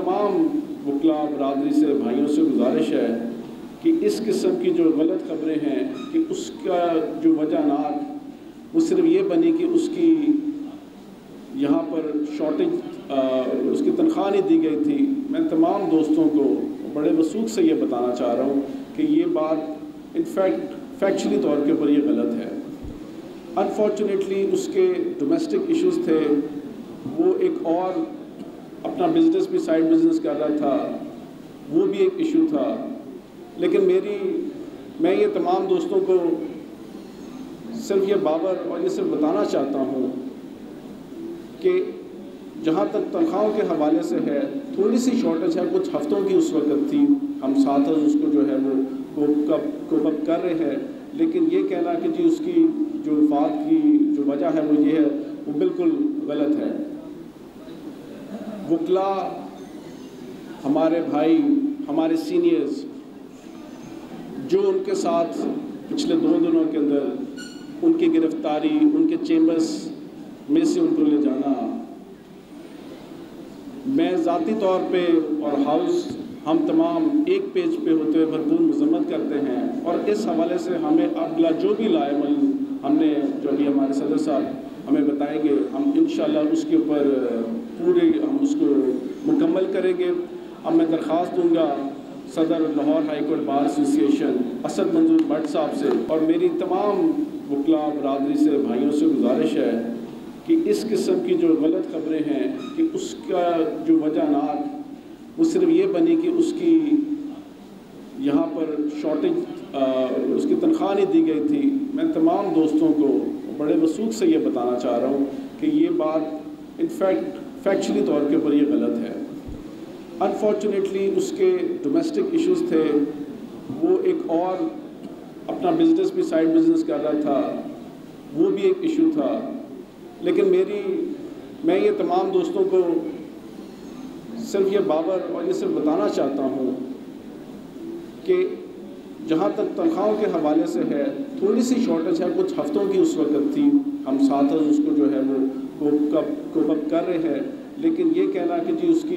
तमाम वकला बरादरी से भाइयों से गुजारिश है कि इस किस्म की जो गलत खबरें हैं कि उसका जो वजहनात वो सिर्फ ये बनी कि उसकी यहाँ पर शॉर्टेज उसकी तनख्वाह नहीं दी गई थी। मैं तमाम दोस्तों को बड़े वसूख से ये बताना चाह रहा हूँ कि ये बात इनफैक्ट फैक्चुअली तौर के ऊपर ये गलत है। अनफॉर्चुनेटली उसके डोमेस्टिक इश्यूज़ थे, वो एक और अपना बिजनेस भी साइड बिजनेस कर रहा था, वो भी एक इशू था। लेकिन मैं ये तमाम दोस्तों को सिर्फ ये बाबर और ये सिर्फ बताना चाहता हूँ कि जहाँ तक तनख्वाहों के हवाले से है, थोड़ी सी शॉर्टेज है, कुछ हफ्तों की उस वक्त थी, हम साथ उसको जो है वो कोप अप कर रहे हैं। लेकिन ये कहना कि जी उसकी जो वफात की जो वजह है वो ये है, वो बिल्कुल गलत है। वकला हमारे भाई, हमारे सीनियर्स जो उनके साथ पिछले 2 दिनों के अंदर उनकी गिरफ्तारी, उनके चेम्बर्स में से उनको ले जाना, मैं ज़ाती तौर पे और हाउस हम तमाम एक पेज पे होते हुए भरपूर मज़म्मत करते हैं। और इस हवाले से हमें अगला जो भी लाएमल हमने जो अभी हमारे सदर साहब हमें बताएंगे, हम इंशाल्लाह उसके ऊपर पूरे हम उसको मुकम्मल करेंगे। अब मैं दरख्वास्त दूंगा सदर Lahore high court bar association Asad मंजूर भट्ट साहब से और मेरी तमाम वकला बरादरी से भाइयों से गुजारिश है कि इस किस्म की जो गलत खबरें हैं कि उसका जो वजहनात वो सिर्फ ये बनी कि उसकी यहाँ पर शॉर्टेज उसकी तनख्वाह नहीं दी गई थी। मैं तमाम दोस्तों को बड़े वसूख से ये बताना चाह रहा हूँ कि ये बात इनफैक्ट फैक्चुअली तौर के ऊपर ये गलत है। अनफॉर्चुनेटली उसके डोमेस्टिक इश्यूज़ थे, वो एक और अपना बिजनेस भी साइड बिजनेस कर रहा था, वो भी एक इशू था। लेकिन मैं ये तमाम दोस्तों को सिर्फ ये बाबर और ये सिर्फ बताना चाहता हूँ कि जहाँ तक तनख्वाहों के हवाले से है, थोड़ी सी शॉर्टेज है, कुछ हफ्तों की उस वक्त थी, हम साथ उसको जो है वो कोप अप कर रहे हैं। लेकिन ये कहना कि जी उसकी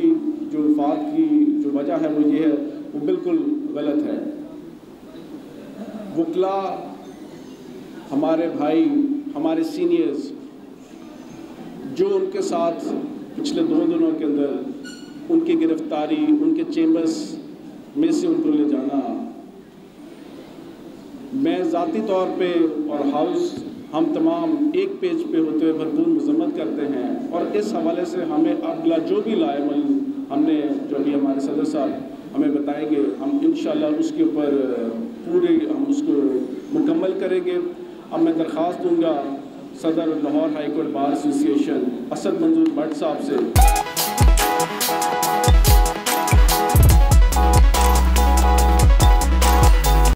जो वफात की जो वजह है वो ये है, वो बिल्कुल गलत है। वकला हमारे भाई, हमारे सीनियर्स जो उनके साथ पिछले 2 दिनों के अंदर उनकी गिरफ्तारी, उनके चेम्बर्स में से उनको ले जाना, मैं ज़ाती तौर पे और हाउस हम तमाम एक पेज पे होते हुए भरपूर मज़म्मत करते हैं। और इस हवाले से हमें अगला जो भी लाएमल हमने जो अभी हमारे सदर साहब हमें बताएंगे, हम इंशाल्लाह उसके ऊपर पूरे हम उसको मुकम्मल करेंगे। अब मैं दरख्वास्त दूंगा सदर Lahore high court bar association Asad मंजूर भट्ट साहब से